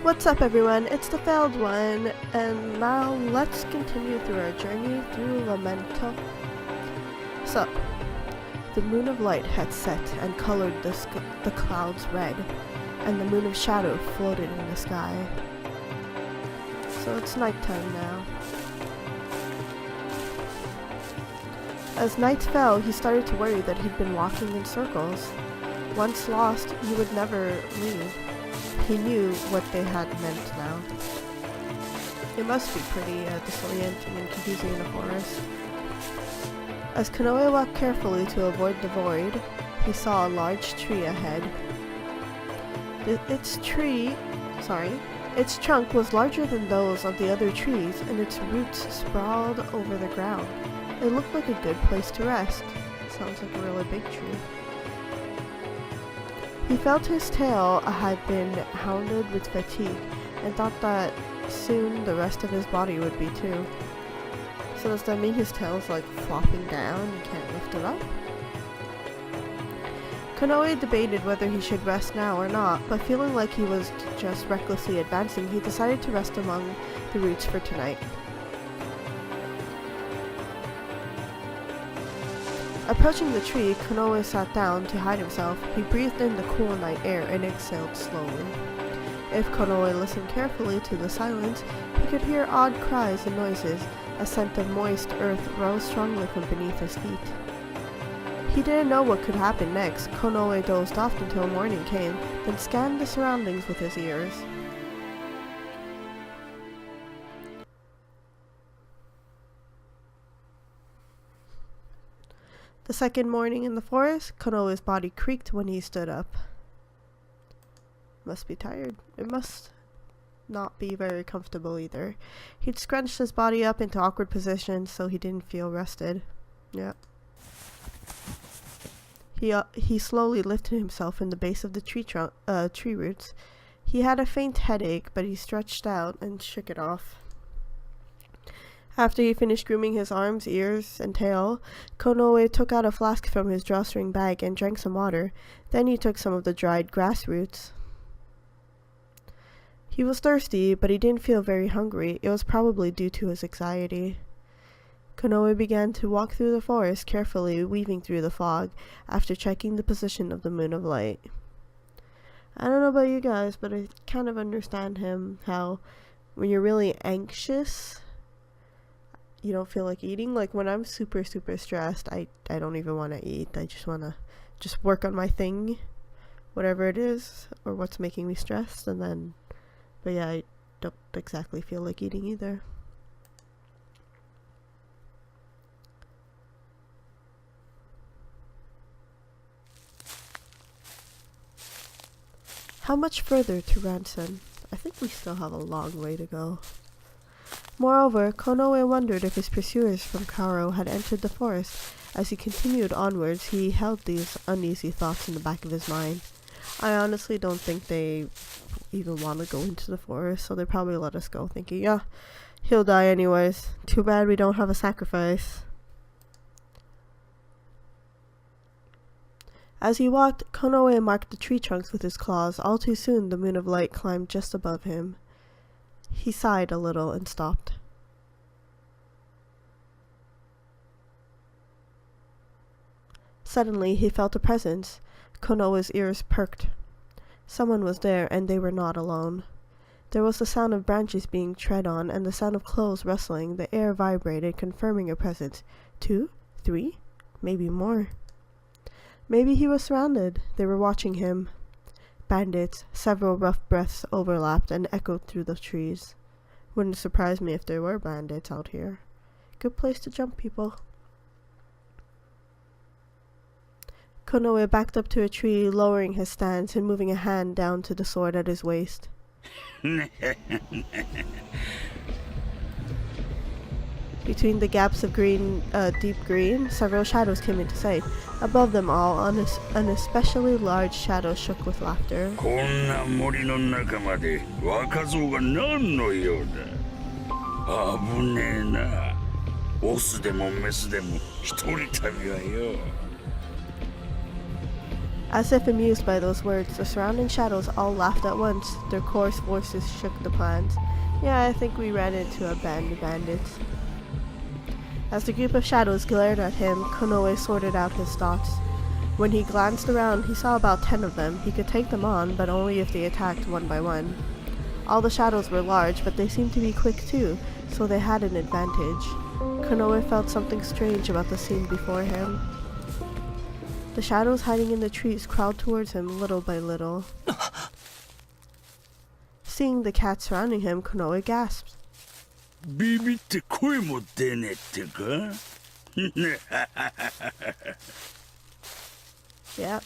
What's up everyone, it's the Failed One, and now let's continue through our journey through Lamento. So, the moon of light had set and colored the clouds red, and the moon of shadow floated in the sky. So it's nighttime now. As night fell, he started to worry that he'd been walking in circles. Once lost, he would never leave. He knew what they had meant now. It must be pretty disorienting and confusing in the forest. As Konoe walked carefully to avoid the void, he saw a large tree ahead. Its trunk was larger than those of the other trees, and its roots sprawled over the ground. It looked like a good place to rest. Sounds like a really big tree. He felt his tail had been hounded with fatigue, and thought that soon the rest of his body would be too. So does that mean his tail's like flopping down and can't lift it up? Konoe debated whether he should rest now or not, but feeling like he was just recklessly advancing, he decided to rest among the roots for tonight. Approaching the tree, Konoe sat down to hide himself. He breathed in the cool night air and exhaled slowly. If Konoe listened carefully to the silence, he could hear odd cries and noises. A scent of moist earth rose strongly from beneath his feet. He didn't know what could happen next. Konoe dozed off until morning came, then scanned the surroundings with his ears. The second morning in the forest, Konoe's body creaked when he stood up. Must be tired. It must not be very comfortable either. He'd scrunched his body up into awkward positions so he didn't feel rested. Yeah. He slowly lifted himself in the base of the tree roots. He had a faint headache, but he stretched out and shook it off. After he finished grooming his arms, ears, and tail, Konoe took out a flask from his drawstring bag and drank some water. Then he took some of the dried grass roots. He was thirsty, but he didn't feel very hungry. It was probably due to his anxiety. Konoe began to walk through the forest, carefully weaving through the fog, after checking the position of the moon of light. I don't know about you guys, but I kind of understand him, how when you're really anxious, you don't feel like eating. Like when I'm super stressed, I don't even want to eat. I just want to just work on my thing, whatever it is, or what's making me stressed, and then, but yeah, I don't exactly feel like eating either. How much further to Ranson? I think we still have a long way to go. Moreover, Konoe wondered if his pursuers from Karo had entered the forest. As he continued onwards, he held these uneasy thoughts in the back of his mind. I honestly don't think they even want to go into the forest, so they probably let us go, thinking, yeah, he'll die anyways. Too bad we don't have a sacrifice. As he walked, Konoe marked the tree trunks with his claws. All too soon, the moon of light climbed just above him. He sighed a little and stopped. Suddenly, he felt a presence. Konoe's ears perked. Someone was there, and they were not alone. There was the sound of branches being tread on, and the sound of clothes rustling. The air vibrated, confirming a presence. 2, 3, maybe more. Maybe he was surrounded. They were watching him. Bandits. Several rough breaths overlapped and echoed through the trees. Wouldn't surprise me if there were bandits out here. Good place to jump people. Konoe backed up to a tree, lowering his stance and moving a hand down to the sword at his waist. Between the gaps of deep green, several shadows came into sight. Above them all, an especially large shadow shook with laughter. As if amused by those words, the surrounding shadows all laughed at once. Their coarse voices shook the plans. Yeah, I think we ran into a band of bandits. As the group of shadows glared at him, Konoe sorted out his thoughts. When he glanced around, he saw about 10 of them. He could take them on, but only if they attacked one by one. All the shadows were large, but they seemed to be quick too, so they had an advantage. Konoe felt something strange about the scene before him. The shadows hiding in the trees crawled towards him little by little. Seeing the cat surrounding him, Konoe gasped. Yeah,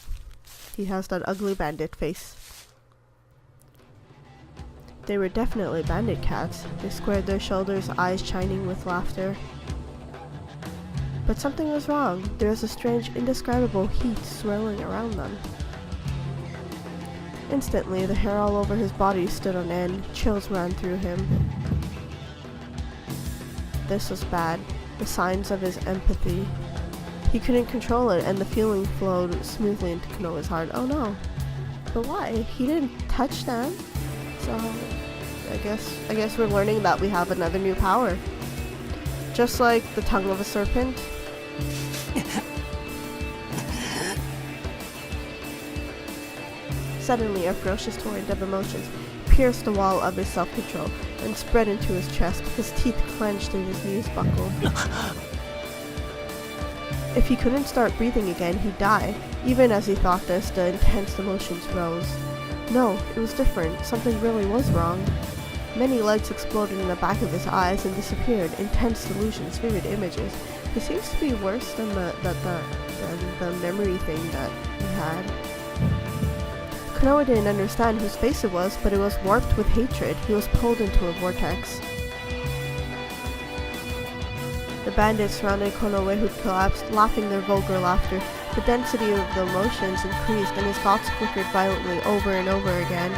he has that ugly bandit face. They were definitely bandit cats. They squared their shoulders, eyes shining with laughter. But something was wrong. There was a strange, indescribable heat swirling around them. Instantly, the hair all over his body stood on end. Chills ran through him. This was bad. The signs of his empathy. He couldn't control it, and the feeling flowed smoothly into Konoe's heart. Oh no. But why? He didn't touch them. So, I guess we're learning that we have another new power. Just like the tongue of a serpent. Suddenly, a ferocious torrent of emotions pierced the wall of his self-control and spread into his chest. His teeth clenched and his knees buckled. If he couldn't start breathing again, he'd die. Even as he thought this, the intense emotions rose. No, it was different. Something really was wrong. Many lights exploded in the back of his eyes and disappeared. Intense delusions, vivid images. It seems to be worse than the memory thing that he had. Konoe didn't understand whose face it was, but it was warped with hatred. He was pulled into a vortex. The bandits surrounded Konoe, who collapsed, laughing their vulgar laughter. The density of the emotions increased, and his thoughts flickered violently over and over again.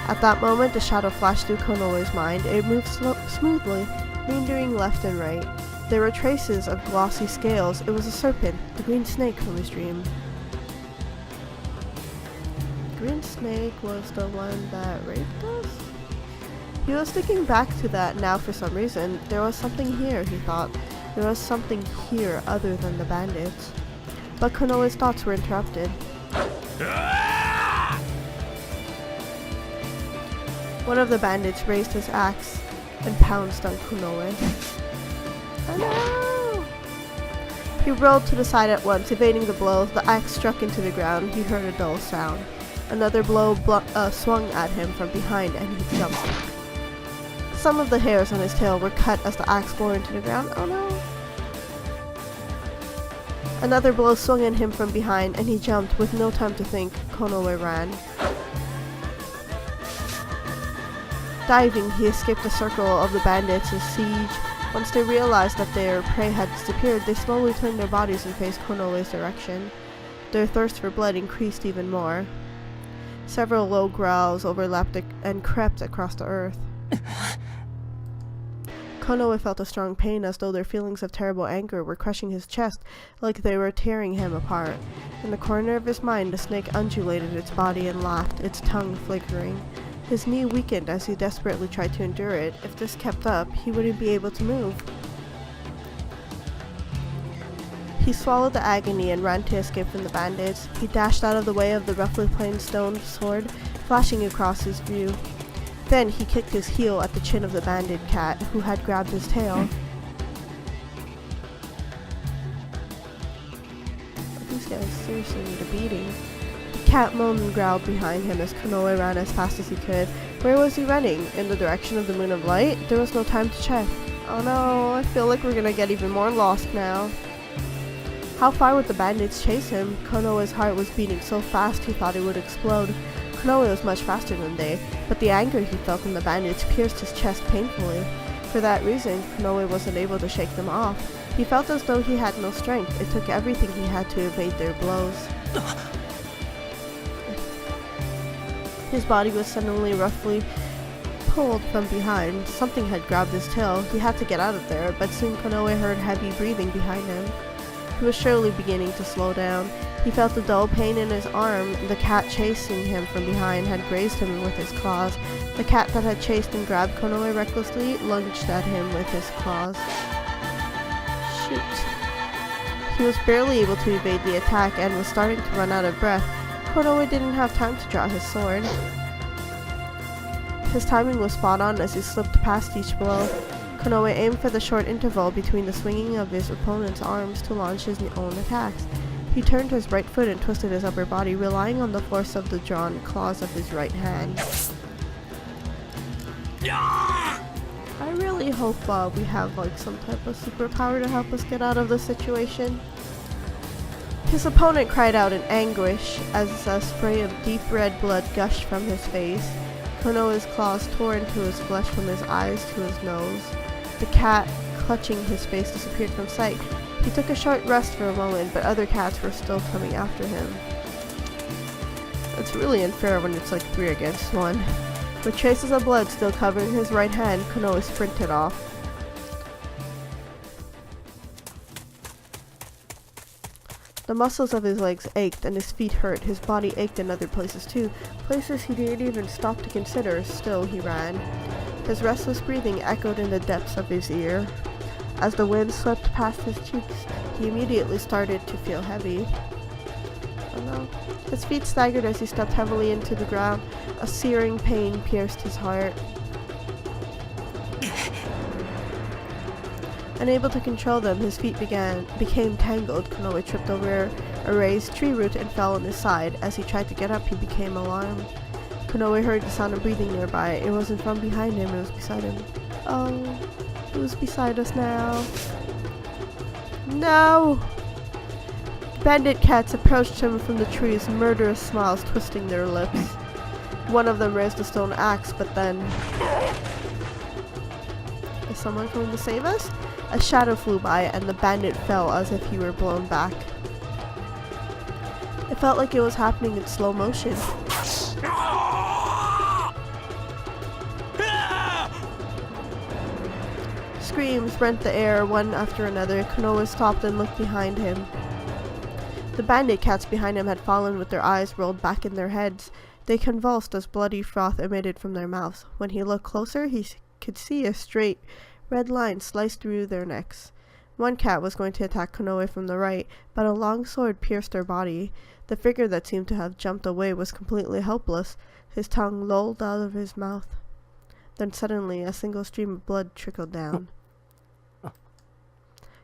At that moment, a shadow flashed through Konoe's mind. It moved smoothly, meandering left and right. There were traces of glossy scales. It was a serpent, the green snake from his dream. Green snake was the one that raped us? He was thinking back to that now for some reason. There was something here, he thought. There was something here other than the bandits. But Konoe's thoughts were interrupted. One of the bandits raised his axe and pounced on Konoe. Oh no! He rolled to the side at once, evading the blow. The axe struck into the ground. He heard a dull sound. Another blow swung at him from behind, and he jumped. Some of the hairs on his tail were cut as the axe bore into the ground. Oh no! Another blow swung at him from behind, and he jumped. With no time to think, Konoe ran. Diving, he escaped the circle of the bandits' siege. Once they realized that their prey had disappeared, they slowly turned their bodies and faced Konoe's direction. Their thirst for blood increased even more. Several low growls overlapped and crept across the earth. Konoe felt a strong pain, as though their feelings of terrible anger were crushing his chest, like they were tearing him apart. In the corner of his mind, the snake undulated its body and laughed, its tongue flickering. His knee weakened as he desperately tried to endure it. If this kept up, he wouldn't be able to move. He swallowed the agony and ran to escape from the bandits. He dashed out of the way of the roughly planed stone sword, flashing across his view. Then he kicked his heel at the chin of the bandit cat, who had grabbed his tail. These guys seriously need a beating. The cat moaned and growled behind him as Konoe ran as fast as he could. Where was he running? In the direction of the moon of light? There was no time to check. Oh no, I feel like we're gonna get even more lost now. How far would the bandits chase him? Konoe's heart was beating so fast he thought it would explode. Konoe was much faster than they, but the anger he felt from the bandits pierced his chest painfully. For that reason, Konoe wasn't able to shake them off. He felt as though he had no strength. It took everything he had to evade their blows. His body was suddenly roughly pulled from behind. Something had grabbed his tail. He had to get out of there, but soon Konoe heard heavy breathing behind him. He was surely beginning to slow down. He felt a dull pain in his arm. The cat chasing him from behind had grazed him with his claws. The cat that had chased and grabbed Konoe recklessly lunged at him with his claws. Shoot. He was barely able to evade the attack and was starting to run out of breath. Konoe didn't have time to draw his sword. His timing was spot on as he slipped past each blow. Konoe aimed for the short interval between the swinging of his opponent's arms to launch his own attacks. He turned his right foot and twisted his upper body, relying on the force of the drawn claws of his right hand. I really hope we have like some type of superpower to help us get out of this situation. His opponent cried out in anguish as a spray of deep red blood gushed from his face. Konoe's claws tore into his flesh from his eyes to his nose. The cat, clutching his face, disappeared from sight. He took a short rest for a moment, but other cats were still coming after him. It's really unfair when it's like 3 against 1. With traces of blood still covering his right hand, Konoe sprinted off. The muscles of his legs ached and his feet hurt. His body ached in other places too, places he didn't even stop to consider. Still he ran. His restless breathing echoed in the depths of his ear. As the wind swept past his cheeks, he immediately started to feel heavy. Oh no. His feet staggered as he stepped heavily into the ground. A searing pain pierced his heart. Unable to control them, his feet became tangled. Konoe tripped over a raised tree root and fell on his side. As he tried to get up, he became alarmed. Konoe heard the sound of breathing nearby. It wasn't from behind him, it was beside him. Oh, who's beside us now? No! Bandit cats approached him from the trees, murderous smiles twisting their lips. One of them raised a stone axe, but then... Is someone coming to save us? A shadow flew by, and the bandit fell as if he were blown back. It felt like it was happening in slow motion. Screams rent the air, one after another. Konoe stopped and looked behind him. The bandit cats behind him had fallen with their eyes rolled back in their heads. They convulsed as bloody froth emitted from their mouths. When he looked closer, he could see a straight red line sliced through their necks. One cat was going to attack Konoe from the right, but a long sword pierced her body. The figure that seemed to have jumped away was completely helpless. His tongue lolled out of his mouth. Then suddenly a single stream of blood trickled down.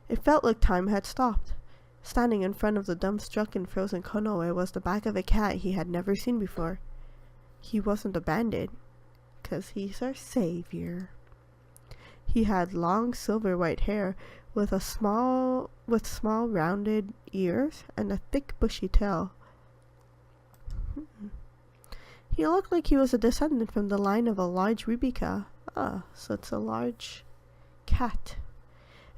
It felt like time had stopped. Standing in front of the dumbstruck and frozen Konoe was the back of a cat he had never seen before. He wasn't a bandit, 'cause he's our savior. He had long silver white hair with small rounded ears and a thick bushy tail. He looked like he was a descendant from the line of a large Rubica. Ah, so it's a large cat.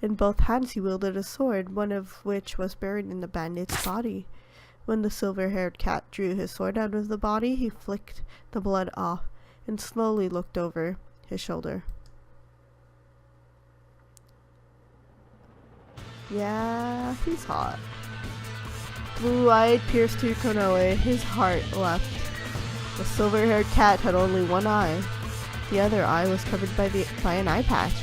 In both hands he wielded a sword, one of which was buried in the bandit's body. When the silver-haired cat drew his sword out of the body, he flicked the blood off and slowly looked over his shoulder. Yeah, he's hot. Blue-eyed pierced through Konoe. His heart leapt. The silver-haired cat had only one eye. The other eye was covered by an eye patch.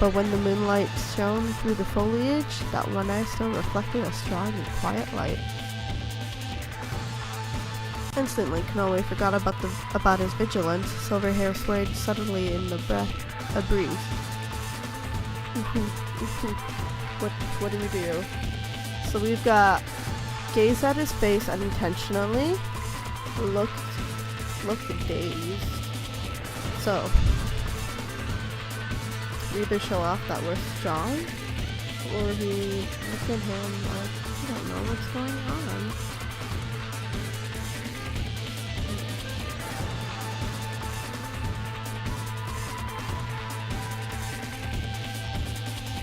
But when the moonlight shone through the foliage, that one eye still reflected a strong and quiet light. Instantly, Konoe forgot about his vigilance. Silver hair swayed suddenly in a breeze. What do we do? So we've got gaze at his face unintentionally, looked dazed. So we either show off that we're strong, or we look at him like, I don't know what's going on.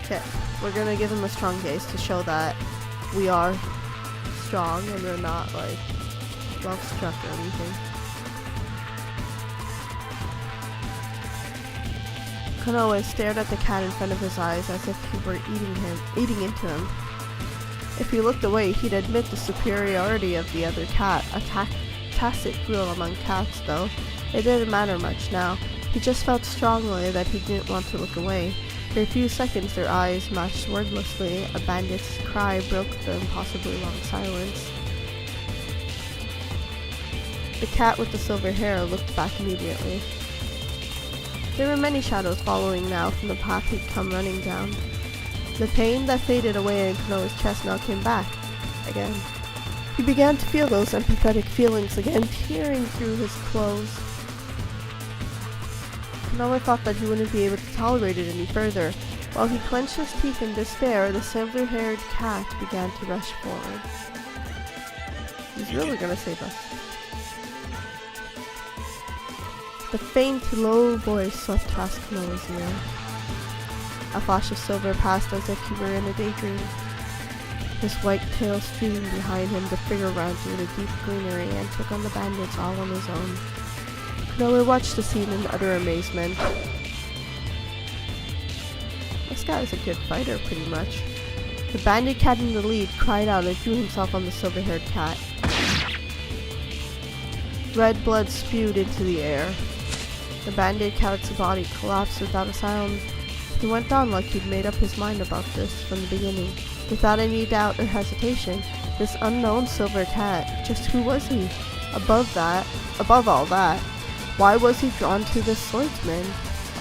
Okay, we're gonna give him a strong gaze to show that we are strong and we're not like love-struck or anything. Konoe stared at the cat in front of his eyes as if he were eating into him. If he looked away, he'd admit the superiority of the other cat, a tacit rule among cats, though. It didn't matter much now. He just felt strongly that he didn't want to look away. For a few seconds their eyes matched wordlessly. A bandit's cry broke the impossibly long silence. The cat with the silver hair looked back immediately. There were many shadows following now from the path he'd come running down. The pain that faded away in Konoe's chest now came back again. He began to feel those empathetic feelings again, tearing through his clothes. Konoe thought that he wouldn't be able to tolerate it any further. While he clenched his teeth in despair, the silver-haired cat began to rush forward. He's really gonna save us. The faint, low voice swept past Konoe's ear. A flash of silver passed as if he were in a daydream. His white tail streamed behind him, the figure ran through the deep greenery and took on the bandits all on his own. Konoe watched the scene in utter amazement. This guy is a good fighter, pretty much. The bandit cat in the lead cried out and threw himself on the silver-haired cat. Red blood spewed into the air. The bandit cat's body collapsed without a sound. He went on like he'd made up his mind about this from the beginning. Without any doubt or hesitation, this unknown silver cat, just who was he? Above all that, why was he drawn to this swordsman?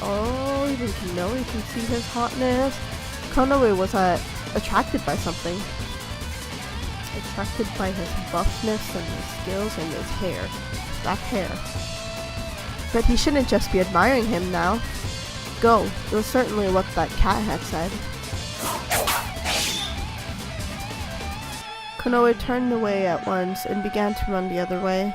Oh, even Konoe can see his hotness. Konoe was attracted by something. Attracted by his buffness and his skills and his hair. That hair. But he shouldn't just be admiring him now. Go, it was certainly what that cat had said. Konoe turned away at once and began to run the other way.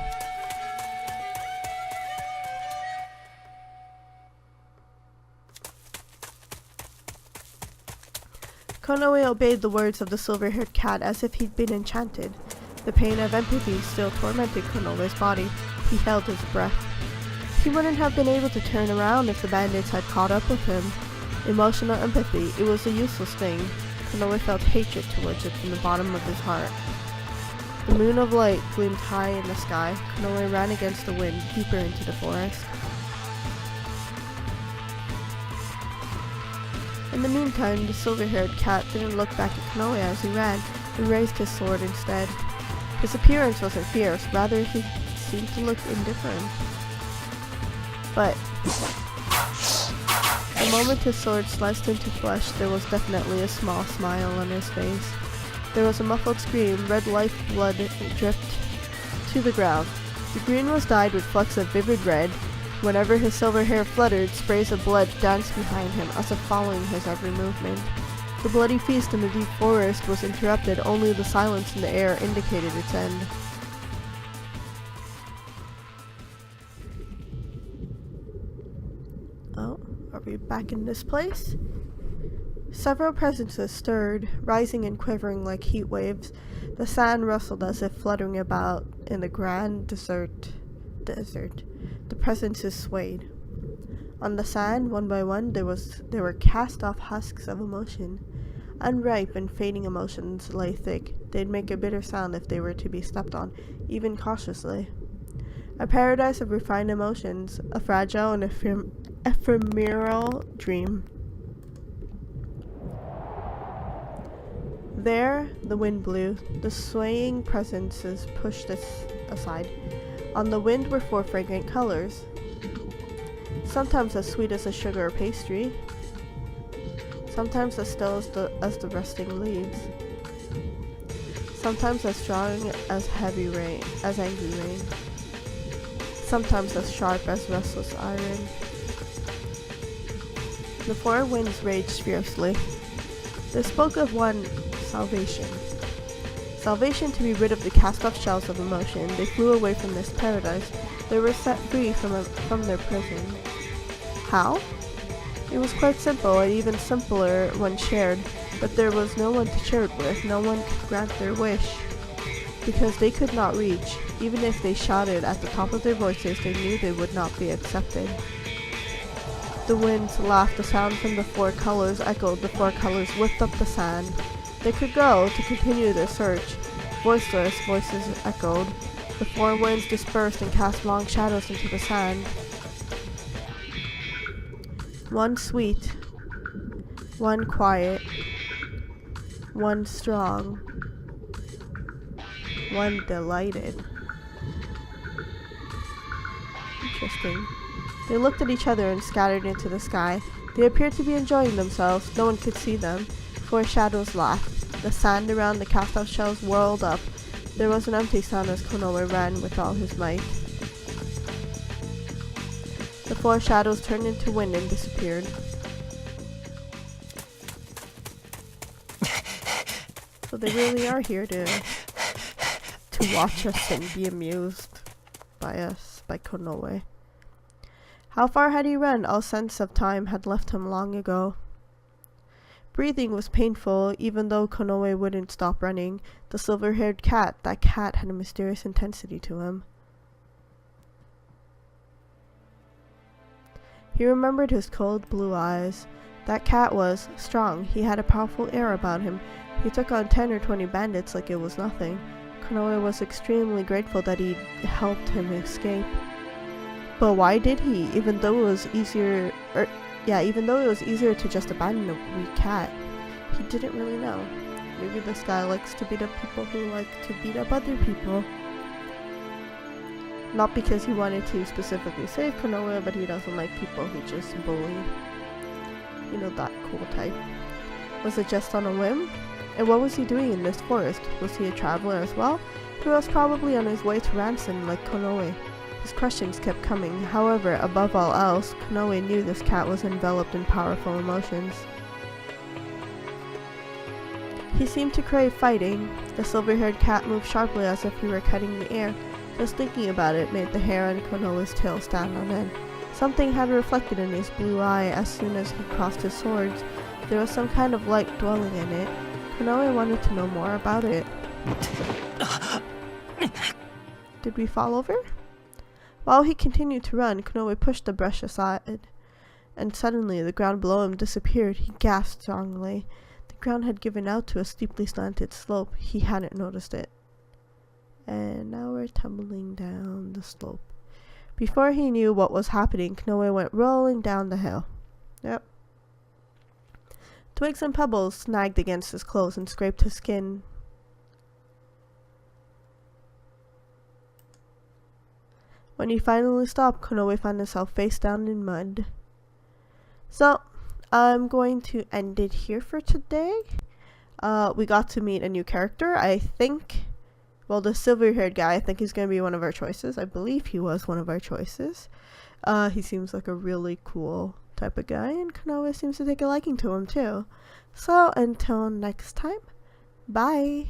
Konoe obeyed the words of the silver-haired cat as if he'd been enchanted. The pain of empathy still tormented Konoe's body. He held his breath. He wouldn't have been able to turn around if the bandits had caught up with him. Emotional empathy, it was a useless thing. Konoe felt hatred towards it from the bottom of his heart. The moon of light gleamed high in the sky. Konoe ran against the wind, deeper into the forest. In the meantime, the silver-haired cat didn't look back at Konoe as he ran, and raised his sword instead. His appearance wasn't fierce, rather he seemed to look indifferent. But the moment his sword sliced into flesh, there was definitely a small smile on his face. There was a muffled scream, red lifeblood dripped to the ground. The green was dyed with flecks of vivid red. Whenever his silver hair fluttered, sprays of blood danced behind him, as if following his every movement. The bloody feast in the deep forest was interrupted, only the silence in the air indicated its end. Oh, are we back in this place? Several presences stirred, rising and quivering like heat waves. The sand rustled as if fluttering about in the grand desert. The presences swayed. On the sand, one by one, there were cast-off husks of emotion. Unripe and fading emotions lay thick. They'd make a bitter sound if they were to be stepped on, even cautiously. A paradise of refined emotions, a fragile and ephemeral dream. There, the wind blew. The swaying presences pushed us aside. On the wind were 4 fragrant colors, sometimes as sweet as a sugar or pastry, sometimes as still as the resting leaves, sometimes as strong as angry rain, sometimes as sharp as restless iron. The 4 winds raged fiercely. They spoke of one, salvation. Salvation to be rid of the cast-off shells of emotion. They flew away from this paradise. They were set free from their prison. How? It was quite simple, and even simpler when shared, but there was no one to share it with. No one could grant their wish, because they could not reach. Even if they shouted at the top of their voices, they knew they would not be accepted. The winds laughed. The sound from the 4 colors echoed. The 4 colors whipped up the sand. They could go to continue their search. Voiceless voices echoed. The four winds dispersed and cast long shadows into the sand. One sweet, one quiet, one strong, one delighted. Interesting. They looked at each other and scattered into the sky. They appeared to be enjoying themselves. No one could see them. Four shadows laughed. The sand around the cast-off shells whirled up. There was an empty sound as Konoe ran with all his might. The four shadows turned into wind and disappeared. So they really are here to watch us and be amused by us, by Konoe. How far had he run? All sense of time had left him long ago. Breathing was painful, even though Konoe wouldn't stop running. The silver-haired cat, that cat had a mysterious intensity to him. He remembered his cold blue eyes. That cat was strong. He had a powerful air about him. He took on 10 or 20 bandits like it was nothing. Konoe was extremely grateful that he helped him escape. But why did he? Even though it was easier to just abandon a weak cat, he didn't really know. Maybe this guy likes to beat up people who like to beat up other people. Not because he wanted to specifically save Konoe, but he doesn't like people who just bully. You know, that cool type. Was it just on a whim? And what was he doing in this forest? Was he a traveler as well? He was probably on his way to ransom like Konoe. His questions kept coming. However, above all else, Konoe knew this cat was enveloped in powerful emotions. He seemed to crave fighting. The silver-haired cat moved sharply as if he were cutting the air. Just thinking about it made the hair on Konoe's tail stand on end. Something had reflected in his blue eye as soon as he crossed his swords. There was some kind of light dwelling in it. Konoe wanted to know more about it. Did we fall over? While he continued to run, Konoe pushed the brush aside, and suddenly the ground below him disappeared. He gasped strongly. The ground had given out to a steeply slanted slope. He hadn't noticed it. And now we're tumbling down the slope. Before he knew what was happening, Konoe went rolling down the hill. Yep. Twigs and pebbles snagged against his clothes and scraped his skin. When he finally stopped, Konoe found himself face down in mud. So, I'm going to end it here for today. We got to meet a new character. I think, well, the silver-haired guy, I think he's going to be one of our choices. I believe he was one of our choices. He seems like a really cool type of guy, and Konoe seems to take a liking to him too. So, until next time, bye!